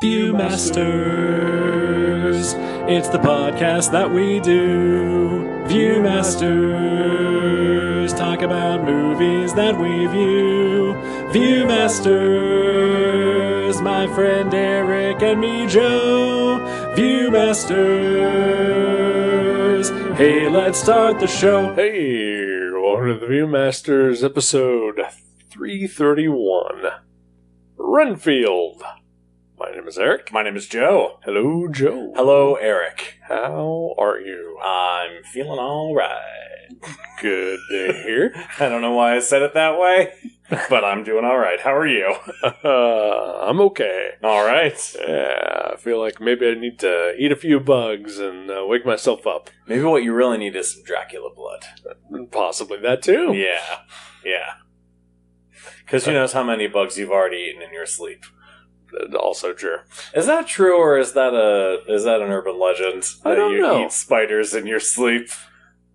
Viewmasters, it's the podcast that we do. Viewmasters, talk about movies that we view. Viewmasters, my friend Eric and me, Joe. Viewmasters, hey, let's start the show. Hey, welcome to the Viewmasters episode 331. Renfield. My name is Eric. My name is Joe. Hello, Joe. Hello, Eric. How are you? I'm feeling all right. Good to hear. I don't know why I said it that way, but I'm doing all right. How are you? I'm okay. All right. Yeah, I feel like maybe I need to eat a few bugs and wake myself up. Maybe what you really need is some Dracula blood. Possibly that too. Yeah. Because who knows how many bugs you've already eaten in your sleep. Also true. Is that true, or is that an urban legend that I don't you know. eat spiders in your sleep?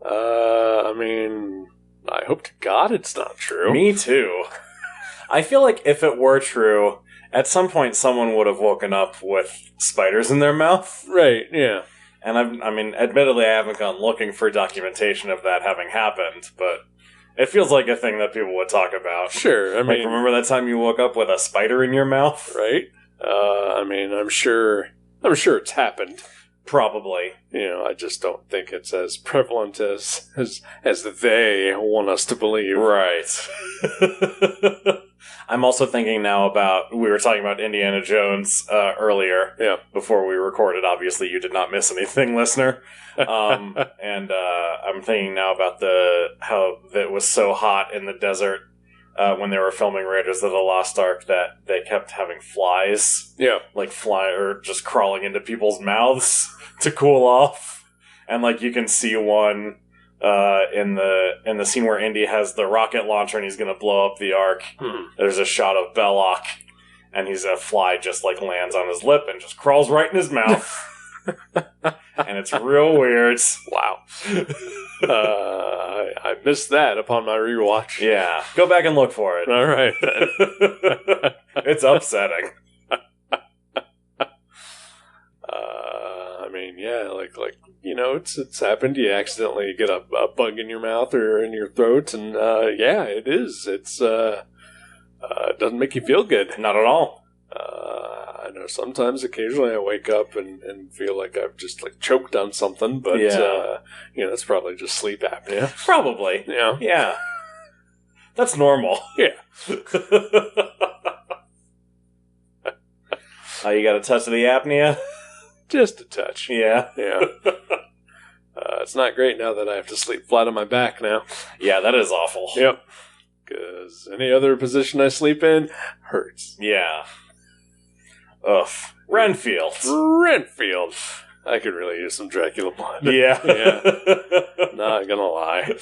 I mean, I hope to God it's not true. Me too. I feel like if it were true, at some point someone would have woken up with spiders in their mouth. Right, yeah. And admittedly, I haven't gone looking for documentation of that having happened, but it feels like a thing that people would talk about. Sure, I mean... Like, remember that time you woke up with a spider in your mouth? Right? I'm sure it's happened. Probably. You know, I just don't think it's as prevalent as they want us to believe. Right. I'm also thinking now about, we were talking about Indiana Jones earlier. Yeah. Before we recorded. Obviously, you did not miss anything, listener. And I'm thinking now about how it was so hot in the desert when they were filming Raiders of the Lost Ark that they kept having flies. Yeah. Like or just crawling into people's mouths to cool off. And like you can see one in the scene where Indy has the rocket launcher and he's going to blow up the Ark. There's a shot of Belloc, and a fly just like lands on his lip and just crawls right in his mouth. And it's real weird. Wow. I missed that upon my rewatch. Yeah. Go back and look for it. All right. It's upsetting. It's happened. You accidentally get a bug in your mouth or in your throat, and it is. It doesn't make you feel good. Not at all. I know occasionally I wake up and feel like I've just like choked on something, but that's probably just sleep apnea. Probably. Yeah. Yeah. That's normal. Yeah. You got a touch of the apnea? Just a touch. Yeah. Yeah. It's not great now that I have to sleep flat on my back now. Yeah, that is awful. Yep. Because any other position I sleep in hurts. Yeah. Ugh. Renfield. I could really use some Dracula blood. Yeah. Yeah. Not gonna lie.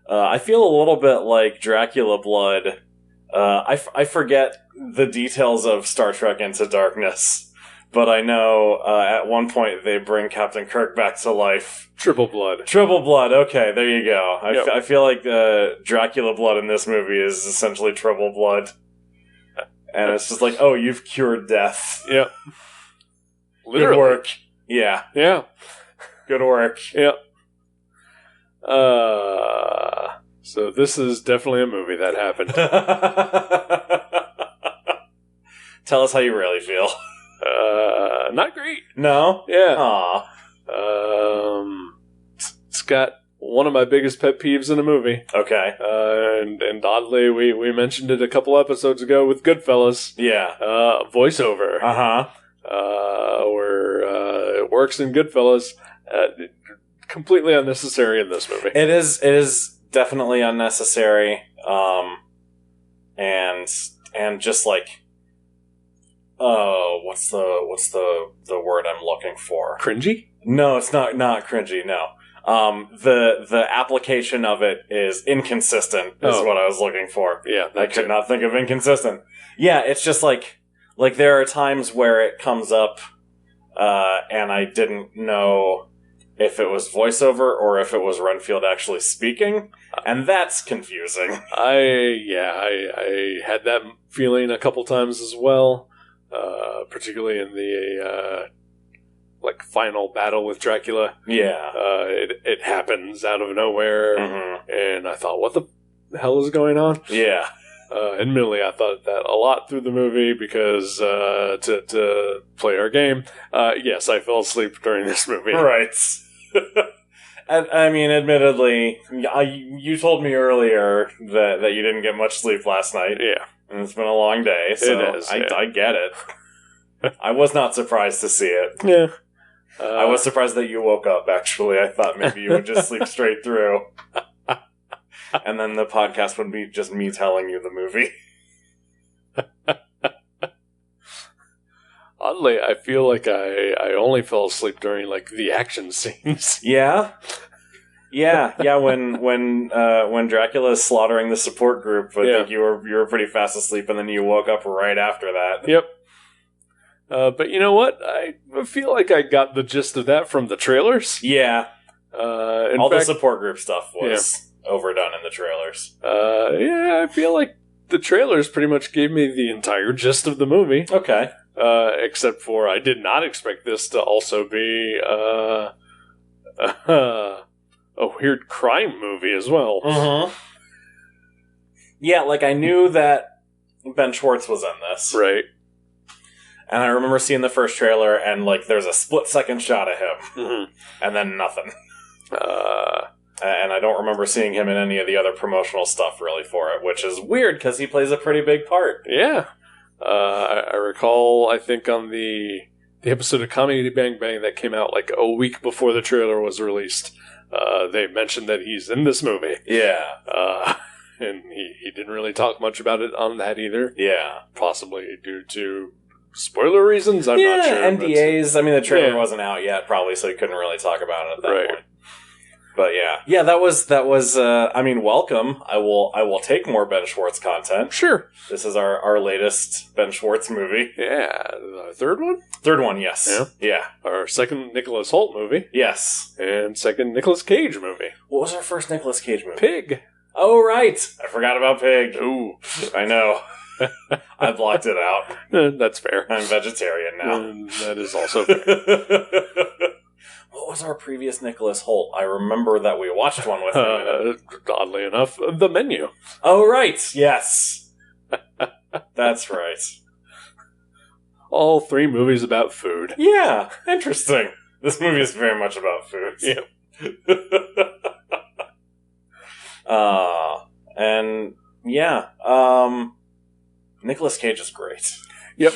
I feel a little bit like Dracula blood. I forget the details of Star Trek Into Darkness, but I know at one point they bring Captain Kirk back to life. Triple blood. Okay, there you go. Yep. I feel like Dracula blood in this movie is essentially triple blood. And it's just like, oh, you've cured death. Yep. Literally. Good work. Yeah. Yeah. Good work. Yep. So this is definitely a movie that happened. Tell us how you really feel. Not great. No? Yeah. Aw. It's got one of my biggest pet peeves in a movie. Okay. And oddly, we mentioned it a couple episodes ago with Goodfellas. Yeah. Voiceover. Uh-huh. Where it works in Goodfellas. Completely unnecessary in this movie. It is definitely unnecessary. And just like, what's the word I'm looking for? Cringy? No, it's not cringy. No. The application of it is inconsistent. Is what I was looking for. Yeah, I could not think of inconsistent. Yeah, it's just like there are times where it comes up, and I didn't know if it was voiceover or if it was Renfield actually speaking, and that's confusing. I had that feeling a couple times as well, particularly in the final battle with Dracula. Yeah, it happens out of nowhere, and I thought, what the hell is going on? Yeah. Admittedly, I thought that a lot through the movie because to play our game, yes, I fell asleep during this movie. Right. And, I mean, admittedly, you told me earlier that you didn't get much sleep last night. Yeah. And it's been a long day, so It is, I get it. I was not surprised to see it. Yeah. I was surprised that you woke up, actually. I thought maybe you would just sleep straight through. And then the podcast would be just me telling you the movie. Oddly, I feel like I only fell asleep during the action scenes. Yeah? Yeah. When Dracula is slaughtering the support group, I think you were pretty fast asleep, and then you woke up right after that. Yep. But you know what? I feel like I got the gist of that from the trailers. Yeah. All the support group stuff was overdone in the trailers. Yeah, I feel like the trailers pretty much gave me the entire gist of the movie. Okay. Except for I did not expect this to also be a weird crime movie as well. Mm-hmm. Yeah, I knew that Ben Schwartz was in this. Right. And I remember seeing the first trailer, and there's a split-second shot of him, Mm-hmm. and then nothing. And I don't remember seeing him in any of the other promotional stuff really for it, which is weird because he plays a pretty big part. Yeah. I recall, I think on the episode of Comedy Bang Bang that came out a week before the trailer was released, they mentioned that he's in this movie. Yeah. And he didn't really talk much about it on that either. Yeah. Possibly due to spoiler reasons, I'm not sure. NDAs. I mean, the trailer wasn't out yet, probably, so he couldn't really talk about it at that point. But yeah, that was. I mean, welcome. I will take more Ben Schwartz content. Sure. This is our latest Ben Schwartz movie. Yeah, third one. Third one, yes. Yeah. Our second Nicholas Hoult movie. Yes. And second Nicolas Cage movie. What was our first Nicolas Cage movie? Pig. Oh right, I forgot about Pig. Ooh, I know. I blocked it out. That's fair. I'm vegetarian now. That is also fair. What was our previous Nicholas Hoult? I remember that we watched one with him. Oddly enough, The Menu. Oh, right. Yes. That's right. All three movies about food. Yeah, interesting. This movie is very much about food. Yeah. And yeah, Nicolas Cage is great. Yep.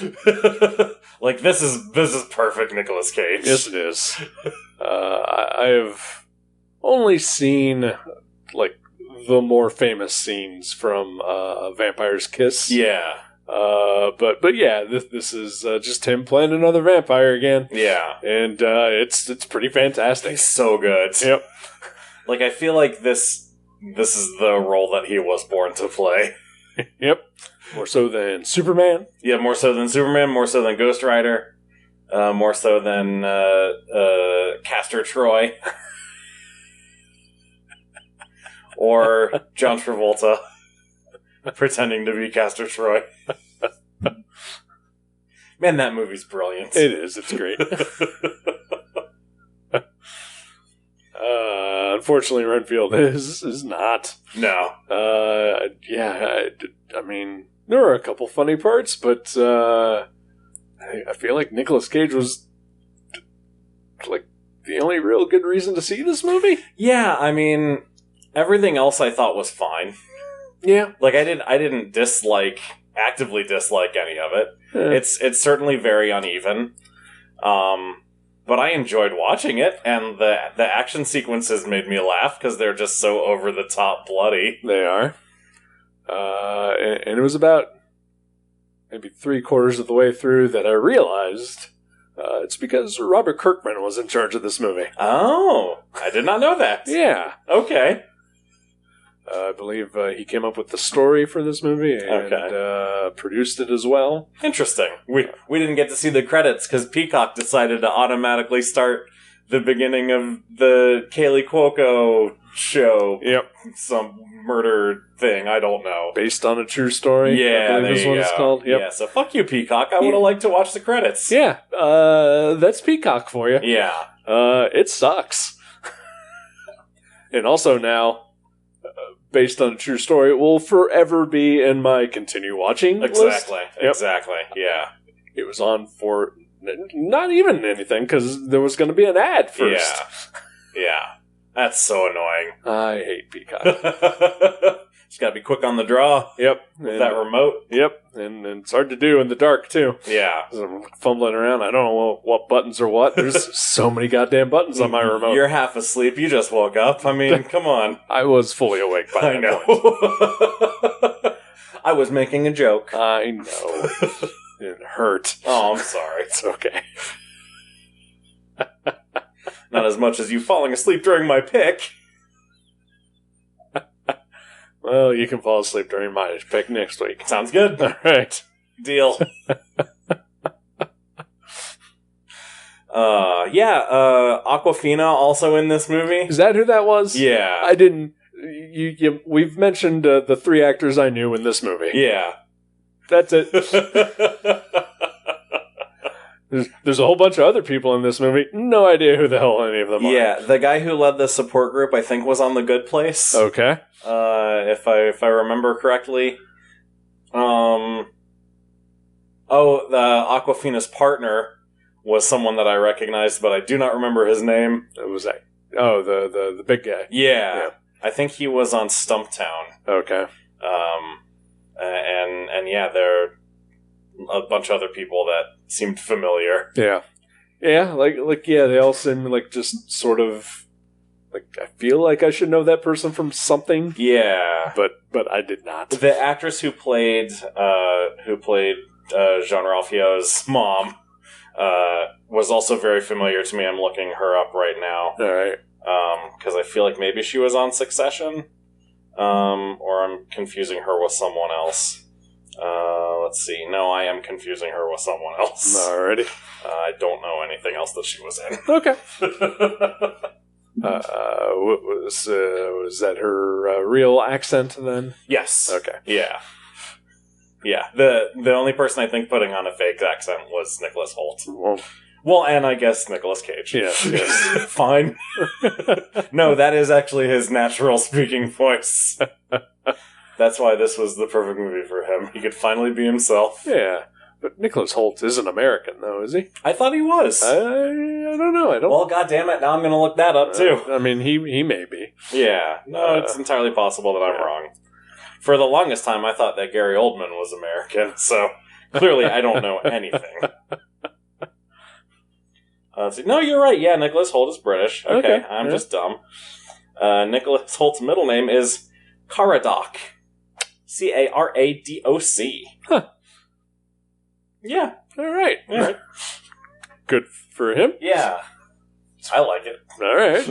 This is perfect Nicolas Cage. Yes, it is. I have only seen the more famous scenes from Vampire's Kiss. Yeah. But yeah, this is just him playing another vampire again. Yeah. And it's pretty fantastic. He's so good. Yep. I feel like this is the role that he was born to play. Yep. More so than Superman. Yeah, more so than Superman, more so than Ghost Rider, more so than Castor Troy. Or John Travolta pretending to be Castor Troy. Man, that movie's brilliant. It is. It's great. Unfortunately, Renfield is not. No. I mean, there are a couple funny parts, but I feel like Nicolas Cage was the only real good reason to see this movie. Yeah, I mean, everything else I thought was fine. Yeah, I didn't actively dislike any of it. Yeah. It's certainly very uneven. But I enjoyed watching it, and the action sequences made me laugh because they're just so over the top bloody. They are. And it was about maybe 3/4 of the way through that I realized it's because Robert Kirkman was in charge of this movie. Oh, I did not know that. Yeah. Okay. I believe he came up with the story for this movie and produced it as well. Interesting. We didn't get to see the credits because Peacock decided to automatically start the beginning of the Kaylee Cuoco show. Yep. Some murder thing. I don't know. Based on a true story. Yeah, I believe is what it's called. Yep. Yeah, so fuck you, Peacock. I would have liked to watch the credits. Yeah. That's Peacock for you. Yeah. It sucks. And also now, based on a true story, it will forever be in my continue watching list. Exactly. Yep. Exactly. Yeah. It was on for not even anything, because there was going to be an ad first. Yeah. Yeah. That's so annoying. I hate Peacock. Just gotta be quick on the draw. Yep. With that remote. Yep. And it's hard to do in the dark, too. Yeah. I'm fumbling around. I don't know what buttons are what. There's so many goddamn buttons on my remote. You're half asleep. You just woke up. I mean, come on. I was fully awake by that point. I was making a joke. I know. It hurt. Oh, I'm sorry. It's okay. Not as much as you falling asleep during my pick. Well, you can fall asleep during my pick next week. Sounds good. All right. Deal. Aquafina also in this movie. Is that who that was? Yeah. I didn't... we've mentioned the three actors I knew in this movie. Yeah. That's it. There's a whole bunch of other people in this movie. No idea who the hell any of them are. Yeah, the guy who led the support group, I think, was on The Good Place. Okay. If I remember correctly. The Aquafina's partner was someone that I recognized, but I do not remember his name. It was that. Oh, the big guy. Yeah. I think he was on Stumptown. Okay. And yeah, there are a bunch of other people that seemed familiar. Yeah. Yeah, yeah, they all seem like just sort of like I feel like I should know that person from something. Yeah. But I did not. The actress who played Jean Ralphio's mom was also very familiar to me. I'm looking her up right now. All right. Because I feel like maybe she was on Succession. Or I'm confusing her with someone else. Let's see. No, I am confusing her with someone else. Alrighty. I don't know anything else that she was in. Okay. Was that her real accent then? Yes. Okay. Yeah. Yeah. The only person I think putting on a fake accent was Nicholas Hoult. Well, and I guess Nicolas Cage. Yes. Fine. No, that is actually his natural speaking voice. That's why this was the perfect movie for him. He could finally be himself. Yeah. But Nicholas Hoult isn't American, though, is he? I thought he was. I don't know. Well, goddammit, now I'm going to look that up, too. I mean, he may be. Yeah. No, it's entirely possible that I'm wrong. For the longest time, I thought that Gary Oldman was American, so clearly I don't know anything. No, you're right. Yeah, Nicholas Hoult is British. Okay. I'm just dumb. Nicholas Holt's middle name is Caradoc. Caradoc. Huh. Yeah. All right. Good for him. Yeah. I like it. All right.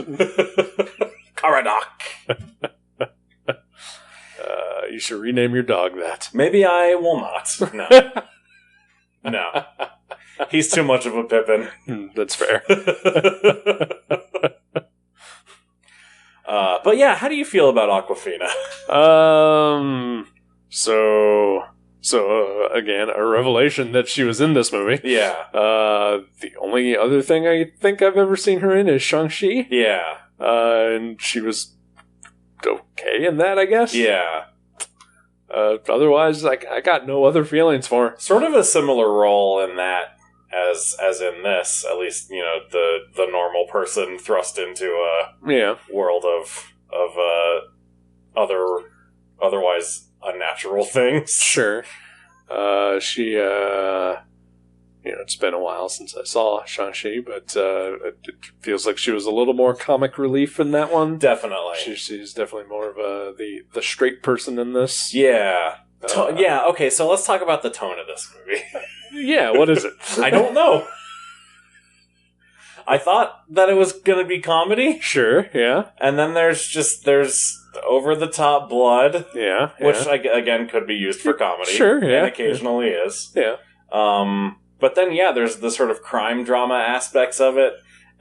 Caradoc. You should rename your dog that. Maybe I will not. No. No. He's too much of a Pippin. That's fair. But yeah, how do you feel about Aquafina? So again, a revelation that she was in this movie. Yeah. The only other thing I think I've ever seen her in is Shang-Chi. Yeah. And she was okay in that, I guess. Yeah. Otherwise, I got no other feelings for her. Sort of a similar role in that as in this. At least, you know, the normal person thrust into a world of otherwise unnatural things. Sure. She, it's been a while since I saw Shang-Chi, but it feels like she was a little more comic relief in that one. Definitely. She's definitely more of the straight person in this. Yeah. Yeah, okay, so let's talk about the tone of this movie. Yeah, what is it? I don't know. I thought that it was going to be comedy. Sure, yeah. And then there's over-the-top blood. Yeah. Which, again, could be used for comedy. Sure, yeah. And occasionally is. Yeah. But then, yeah, there's the sort of crime drama aspects of it.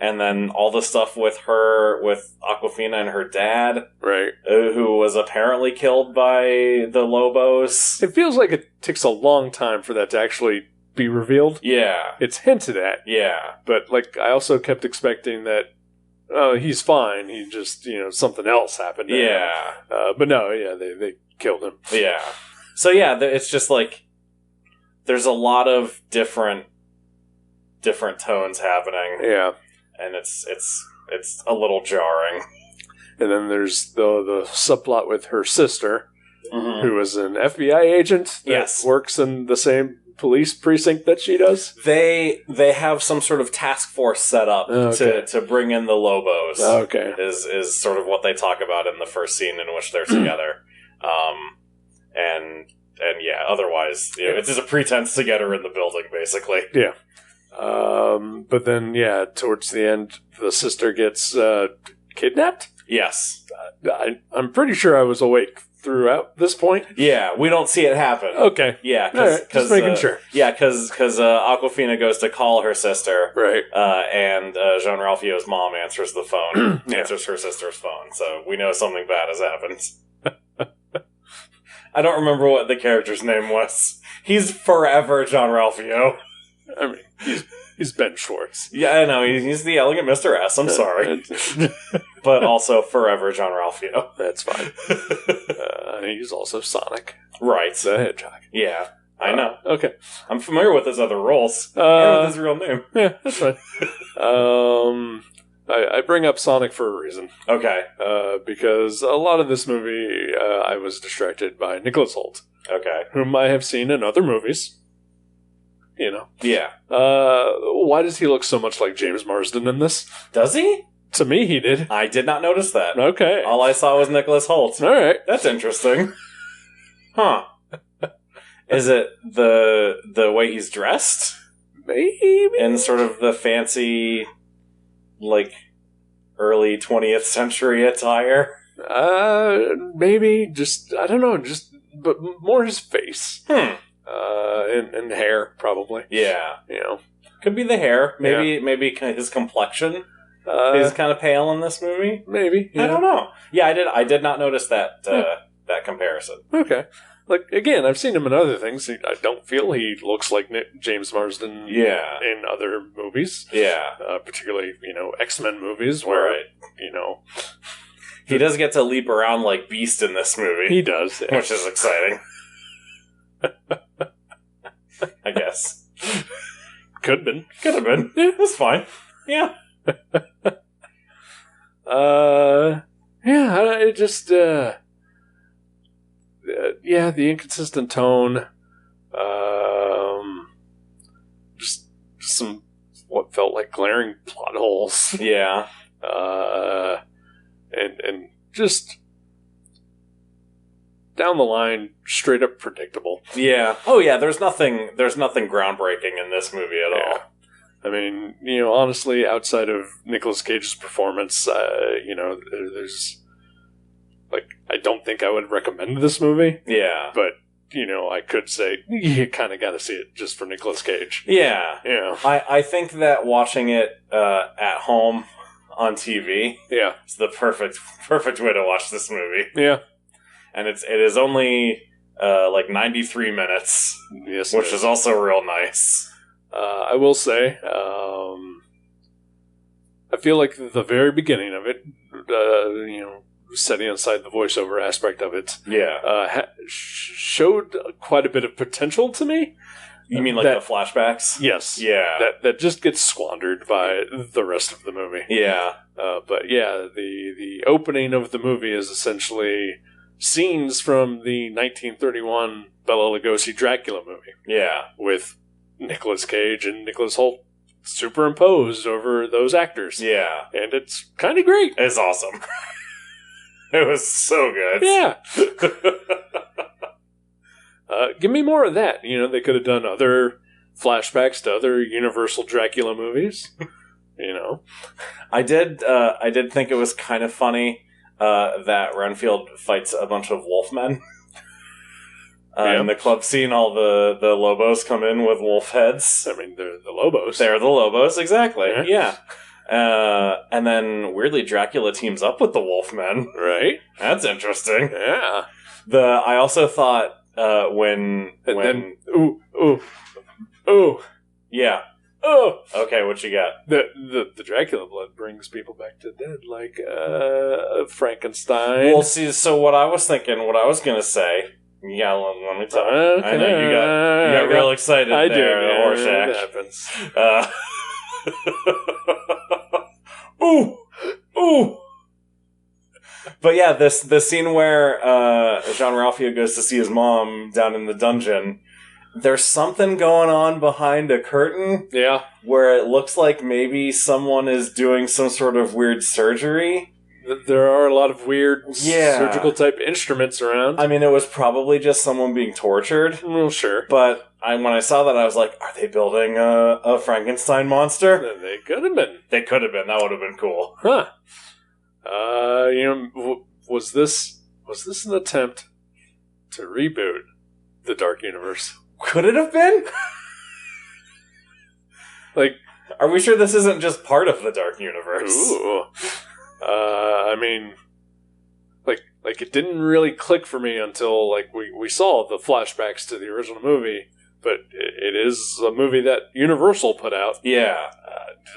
And then all the stuff with Awkwafina and her dad, Right. Who was apparently killed by the Lobos. It feels like it takes a long time for that to actually be revealed. Yeah. It's hinted at. Yeah. But, like, I also kept expecting that, oh, he's fine. He just, something else happened to him. Yeah. But no, yeah, they killed him. Yeah. So, yeah, it's just like, there's a lot of different tones happening. Yeah. And it's a little jarring. And then there's the subplot with her sister, who is an FBI agent that works in the same police precinct that she does. They have some sort of task force set up to bring in the Lobos. Okay. Is sort of what they talk about in the first scene in which they're together. And yeah, otherwise, it's just a pretense to get her in the building, basically. Yeah. But then, towards the end, the sister gets kidnapped? Yes. I'm pretty sure I was awake throughout this point. Yeah, we don't see it happen. Okay. Yeah, because just making sure. Yeah, because Awkwafina goes to call her sister. Right. And Jean-Ralphio's mom answers the phone. Answers her sister's phone. So we know something bad has happened. I don't remember what the character's name was. He's forever Jean-Ralphio. I mean, he's Ben Schwartz. Yeah, I know. He's the elegant Mr. S. I'm sorry. But also forever Jean-Ralphio. That's fine. He's also Sonic. Right. The Hedgehog. Yeah, I know. Okay. I'm familiar with his other roles. And with his real name. Yeah, that's fine. I bring up Sonic for a reason. Okay. Because a lot of this movie, I was distracted by Nicholas Hoult. Okay. Whom I have seen in other movies. Yeah. Why does he look so much like James Marsden in this? Does he? To me, he did. I did not notice that. Okay. All I saw was Nicholas Hoult. All right. That's interesting. Huh. Is it the way he's dressed? Maybe. In sort of the fancy, like, early 20th century attire? Maybe. Just, I don't know, but more his face. And hair, probably. Yeah. Could be the hair. Maybe his complexion. He's kind of pale in this movie. Maybe. I don't know. Yeah, I did not notice that that comparison. Okay. Like, again, I've seen him in other things. I don't feel he looks like James Marsden in other movies. Yeah. Particularly, X-Men movies where, he does get to leap around like Beast in this movie. He does. Yeah. Which is exciting. I guess. Could have been. Could have been. Yeah, that's fine. Yeah. It just, the inconsistent tone, just some, what felt like glaring plot holes. Yeah. And just down the line, straight up predictable. Yeah. Oh yeah, there's nothing groundbreaking in this movie at all. I mean, honestly, outside of Nicolas Cage's performance, there's, like, I don't think I would recommend this movie. Yeah. But, I could say, you kind of got to see it just for Nicolas Cage. Yeah. Yeah. I think that watching it at home on TV is the perfect way to watch this movie. Yeah. And it is only, 93 minutes. Yes, which is also real nice. I will say, I feel like the very beginning of it, setting aside the voiceover aspect of it, showed quite a bit of potential to me. You mean the flashbacks? Yes. Yeah. That just gets squandered by the rest of the movie. Yeah. But yeah, the opening of the movie is essentially scenes from the 1931 Bela Lugosi Dracula movie. Yeah. With Nicolas Cage and Nicholas Hoult superimposed over those actors. Yeah. And it's kind of great. It's awesome. It was so good. Yeah. Give me more of that. They could have done other flashbacks to other Universal Dracula movies. I did think it was kind of funny that Renfield fights a bunch of wolfmen. In the club scene, all the Lobos come in with wolf heads. I mean, they're the Lobos. They're the Lobos, exactly. Yeah. And then, weirdly, Dracula teams up with the Wolfmen. Right? That's interesting. Yeah. I also thought when... Yeah. Oh! Okay, what you got? The Dracula blood brings people back to dead, like Frankenstein. Well, see, so what I was thinking, what I was going to say... Yeah, let me tell you. Okay. I know you got real excited I there, do. Horshack. It happens. Ooh! Ooh! But yeah, the scene where Jean-Ralphio goes to see his mom down in the dungeon, there's something going on behind a curtain. Yeah. Where it looks like maybe someone is doing some sort of weird surgery. There are a lot of weird surgical type instruments around. I mean, it was probably just someone being tortured. Well, sure. But when I saw that, I was like, are they building a Frankenstein monster? They could have been. They could have been. That would have been cool. Huh. Was this an attempt to reboot the Dark Universe? Could it have been? Like, are we sure this isn't just part of the Dark Universe? Ooh. I mean, like it didn't really click for me until like we saw the flashbacks to the original movie, but it is a movie that Universal put out. Yeah.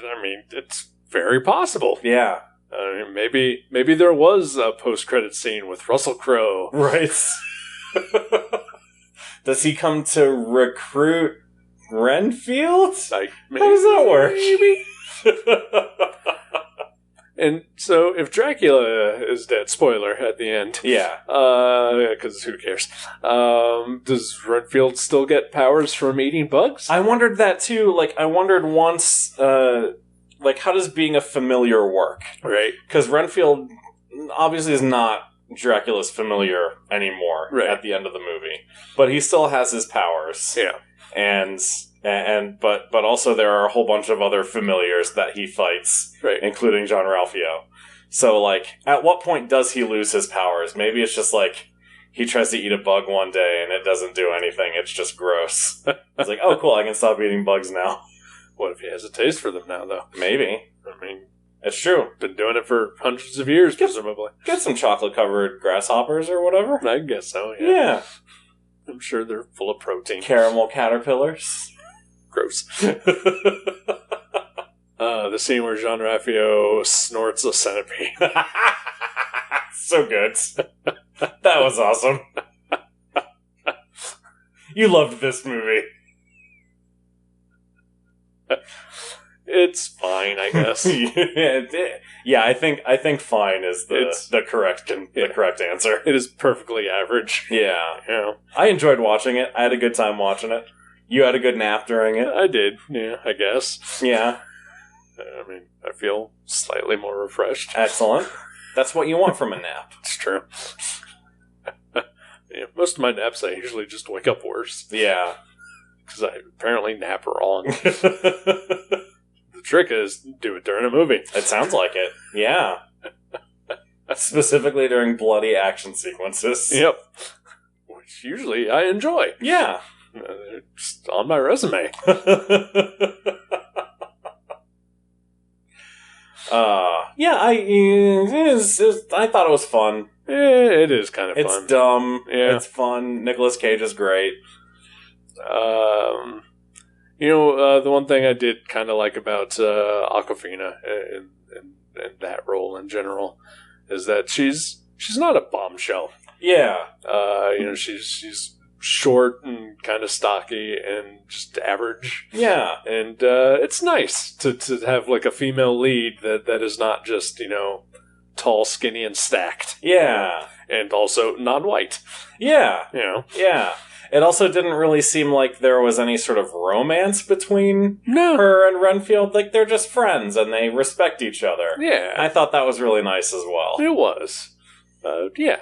I mean, it's very possible. Yeah. Maybe there was a post-credit scene with Russell Crowe. Right. Does he come to recruit Renfield? How does that work? Maybe. And so, if Dracula is dead, spoiler at the end. Yeah. Because who cares? Does Renfield still get powers from eating bugs? I wondered that too. Like, I wondered once, how does being a familiar work? Right. Because Renfield obviously is not Dracula's familiar anymore at the end of the movie. But he still has his powers. Yeah. But also there are a whole bunch of other familiars that he fights, including Jean-Ralphio. So, like, at what point does he lose his powers? Maybe it's just like he tries to eat a bug one day and it doesn't do anything. It's just gross. It's like, oh, cool, I can stop eating bugs now. What if he has a taste for them now, though? Maybe. I mean, it's true. Been doing it for hundreds of years, presumably. Get some chocolate-covered grasshoppers or whatever. I guess so, yeah. I'm sure they're full of protein. Caramel caterpillars. Gross. The scene where Jean-Ralphio snorts a centipede. So good. That was awesome. You loved this movie. It's fine, I guess. Yeah, I think fine is the correct answer. It is perfectly average. Yeah. I enjoyed watching it. I had a good time watching it. You had a good nap during it. I did. Yeah, I guess. Yeah. I mean, I feel slightly more refreshed. Excellent. That's what you want from a nap. It's true. Most of my naps, I usually just wake up worse. Yeah. Because I apparently nap wrong. The trick is do it during a movie. It sounds like it. Yeah. Specifically during bloody action sequences. Yep. Which usually I enjoy. Yeah. Just on my resume. I thought it was fun. It is kind of fun. It's dumb. Yeah. It's fun. Nicolas Cage is great. The one thing I did kind of like about Awkwafina and that role in general is that she's not a bombshell. Yeah. She's short and kind of stocky and just average. Yeah. And it's nice to have like a female lead that is not just, tall, skinny, and stacked. Yeah. And also non-white. Yeah. Yeah. It also didn't really seem like there was any sort of romance between her and Renfield. Like, they're just friends and they respect each other. Yeah. I thought that was really nice as well. It was. Yeah.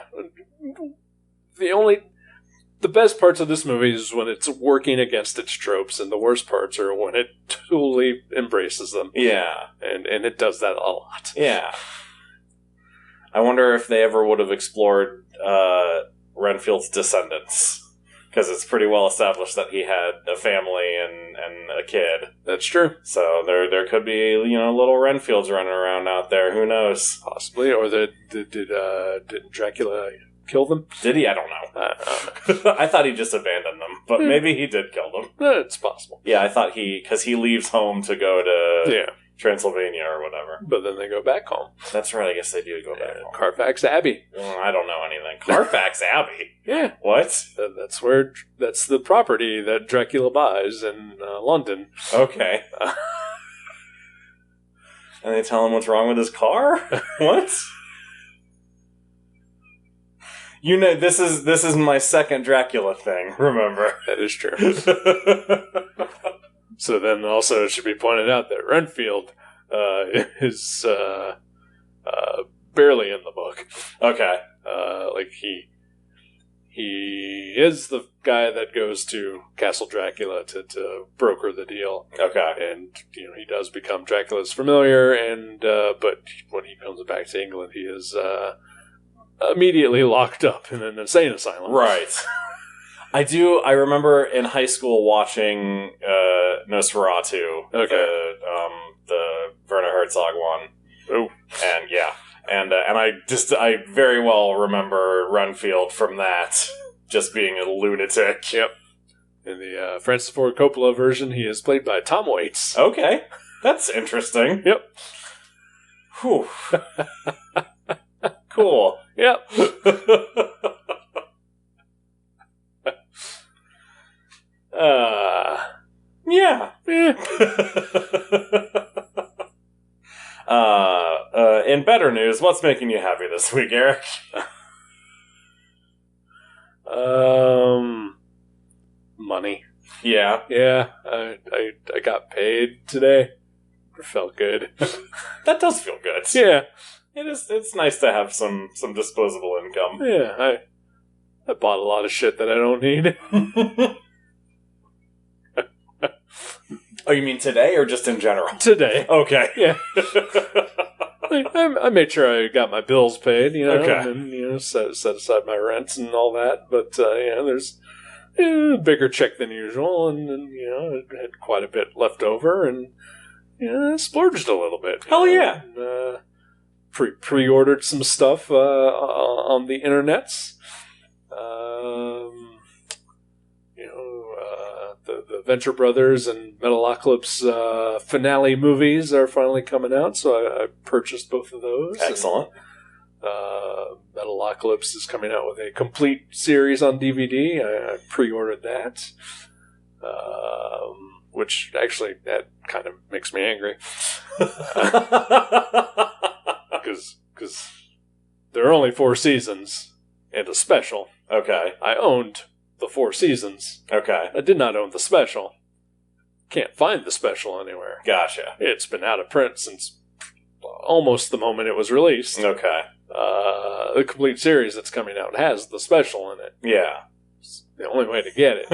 The best parts of this movie is when it's working against its tropes, and the worst parts are when it totally embraces them. Yeah. And it does that a lot. Yeah. I wonder if they ever would have explored Renfield's descendants. because it's pretty well established that he had a family and a kid. That's true. So there could be, little Renfields running around out there. Who knows? Possibly. Or did Dracula kill them? Did he? I don't know. I thought he just abandoned them, but maybe he did kill them. It's possible. Yeah, I thought because he leaves home to go to Transylvania or whatever. But then they go back home. That's right, I guess they do go back home. Carfax Abbey. I don't know anything. Carfax Abbey? Yeah. What? That's the property that Dracula buys in London. Okay. And they tell him what's wrong with his car? What? This is my second Dracula thing, remember? That is true. So then also it should be pointed out that Renfield is barely in the book. Okay. He is the guy that goes to Castle Dracula to broker the deal. Okay. And, he does become Dracula's familiar, but when he comes back to England, he is immediately locked up in an insane asylum. Right. I remember in high school watching Nosferatu. Okay. The Werner Herzog one. Oh. And yeah. And I very well remember Renfield from that just being a lunatic. Yep. In the Francis Ford Coppola version, he is played by Tom Waits. Okay. That's interesting. Yep. Whew. Cool. Yep. Yeah. In better news, what's making you happy this week, Eric? Money. Yeah. Yeah. I got paid today. It felt good. That does feel good. Yeah. It's nice to have some disposable income. Yeah. I bought a lot of shit that I don't need. Oh, you mean today or just in general? Today. Okay. Yeah. I made sure I got my bills paid, Okay. and set aside my rents and all that. But there's a bigger check than usual, and it had quite a bit left over, and splurged a little bit. Hell yeah. And, pre-ordered some stuff on the internets. The Venture Brothers and Metalocalypse finale movies are finally coming out, so I purchased both of those. Excellent. And, Metalocalypse is coming out with a complete series on DVD. I pre-ordered that, which actually that kind of makes me angry because there are only 4 seasons and a special. Okay. I owned the 4 seasons. Okay. I did not own the special. Can't find the special anywhere. Gotcha. It's been out of print since almost the moment it was released. Okay. The complete series that's coming out has the special in it. Yeah. It's the only way to get it.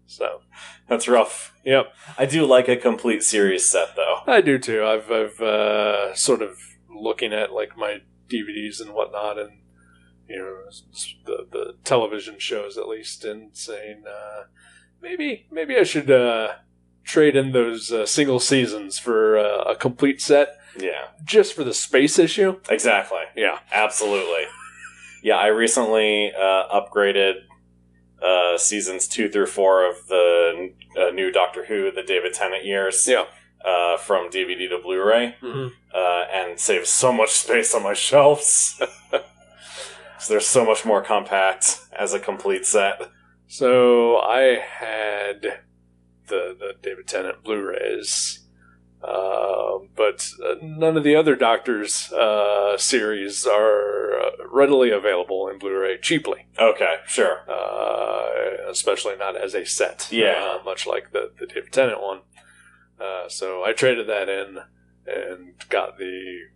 So. That's rough. Yep. I do like a complete series set, though. I do too. I've sort of looking at like my DVDs and whatnot, and the television shows at least, and saying maybe I should trade in those single seasons for a complete set. Yeah, just for the space issue. Exactly. Yeah, absolutely. Yeah, I recently upgraded seasons 2 through 4 of the new Doctor Who, the David Tennant years. Yeah. From DVD to Blu-ray, mm-hmm. And saves so much space on my shelves. So they're so much more compact as a complete set. So I had the David Tennant Blu-rays, but none of the other Doctors series are readily available in Blu-ray cheaply. Okay, sure. Especially not as a set. Yeah. Much like the David Tennant one. So I traded that in and got the,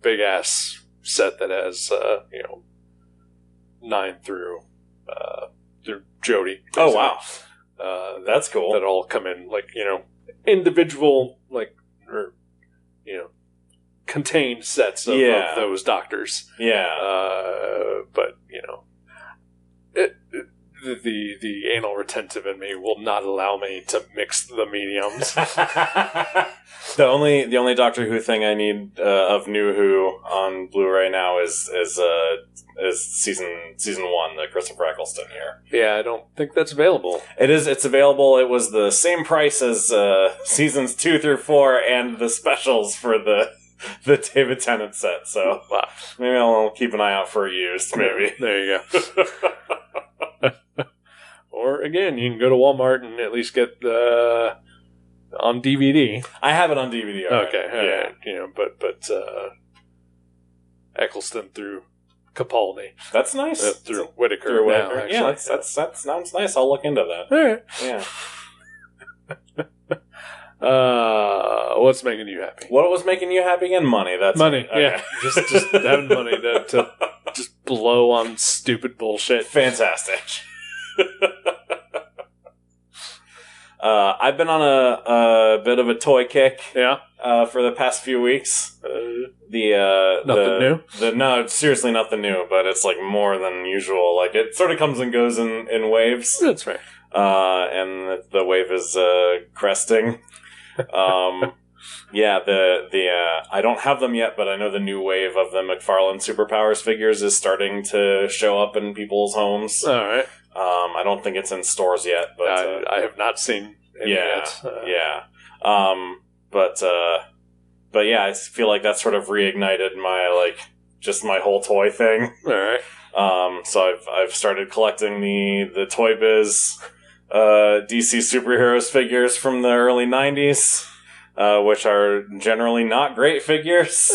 big ass set that has, 9 through Jodie. Oh, wow. That's cool. That all come in, individual, contained sets of those doctors. Yeah. But, you know, the anal retentive in me will not allow me to mix the mediums. The only Doctor Who thing I need of New Who on Blu-ray now is season 1, the Christopher Eccleston year. Yeah, I don't think that's available. It's available. It was the same price as seasons 2 through 4 and the specials for the David Tennant set. So maybe I'll keep an eye out for it used. Maybe there you go. Or again, you can go to Walmart and at least get the on DVD. I have it on DVD. Already. Okay, yeah. Right. You know, but Eccleston through Capaldi. That's nice. Through Whittaker. Now, actually. Yeah, that sounds nice. I'll look into that. All right. Yeah. What's making you happy? What was making you happy again? Money. That's money. Okay. Yeah, just having money to just blow on stupid bullshit. Fantastic. I've been on a bit of a toy kick. Yeah. For the past few weeks. Nothing new? No, seriously nothing new, but it's like more than usual. Like it sort of comes and goes in waves. That's right. And the wave is cresting. Yeah, I don't have them yet, but I know the new wave of the McFarlane Superpowers figures is starting to show up in people's homes. All right. I don't think it's in stores yet, but I have not seen any yet. But yeah, I feel like that sort of reignited my whole toy thing. All right. So I've started collecting the Toy Biz DC superheroes figures from the early 90s, which are generally not great figures.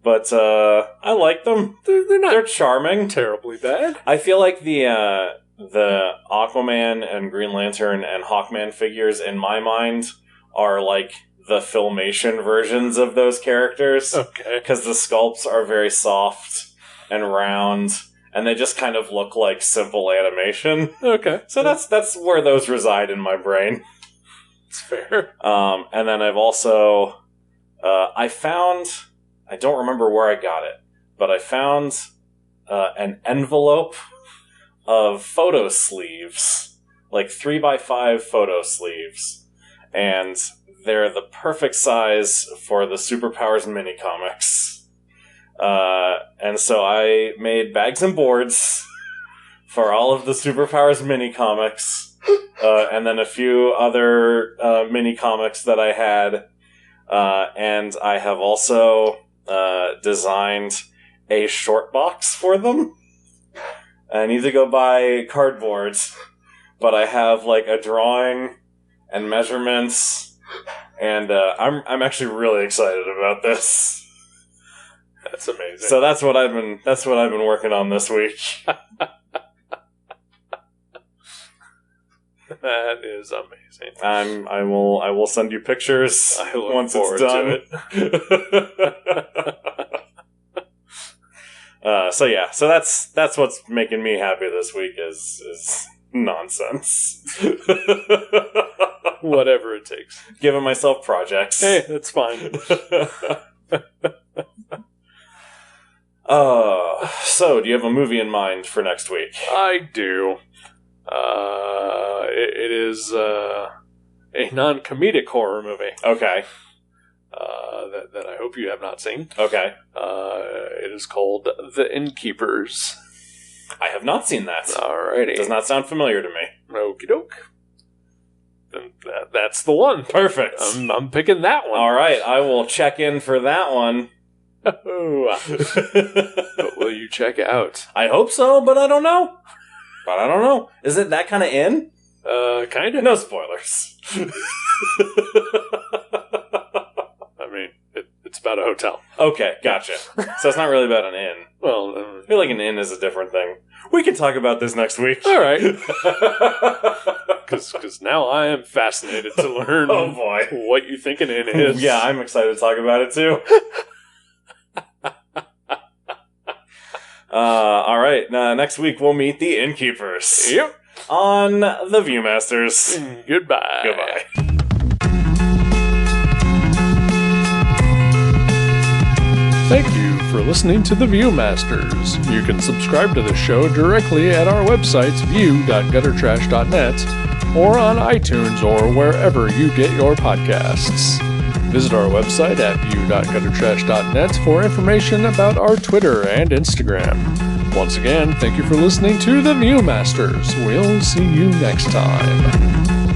But I like them. They're charming. Terribly bad. I feel like the Aquaman and Green Lantern and Hawkman figures, in my mind, are like the Filmation versions of those characters. Okay. Because the sculpts are very soft and round, and they just kind of look like simple animation. Okay. So that's where those reside in my brain. It's fair. And then I've also I found, I don't remember where I got it, but I found an envelope of photo sleeves, like 3x5 photo sleeves, and they're the perfect size for the Superpowers mini comics. And so I made bags and boards for all of the Superpowers mini comics, and then a few other mini comics that I had, and I have also designed a short box for them. I need to go buy cardboard, but I have like a drawing and measurements, and I'm actually really excited about this. That's amazing. So that's what I've been working on this week. That is amazing. I will send you pictures once it's done. So that's what's making me happy this week is nonsense. Whatever it takes. Giving myself projects. Hey, that's fine. So do you have a movie in mind for next week? I do. It is a non-comedic horror movie. Okay. That I hope you have not seen. Okay. It is called The Innkeepers. I have not seen that. Alrighty. Does not sound familiar to me. Okie doke. Then that's the one. Perfect. I'm picking that one. Alright, I will check in for that one. But will you check out? I hope so, but I don't know. Is it that kind of in? Kind of. No spoilers. I mean, it's about a hotel. Okay, gotcha. So it's not really about an inn. Well, I feel like an inn is a different thing. We can talk about this next week. All right. Because now I am fascinated to learn oh boy. What you think an inn is. Yeah, I'm excited to talk about it too. All right. Next week we'll meet the Innkeepers. Yep. On the Viewmasters. Goodbye. Goodbye. Thank you for listening to The Viewmasters. You can subscribe to the show directly at our website, view.guttertrash.net, or on iTunes or wherever you get your podcasts. Visit our website at view.guttertrash.net for information about our Twitter and Instagram. Once again, thank you for listening to The Viewmasters. We'll see you next time.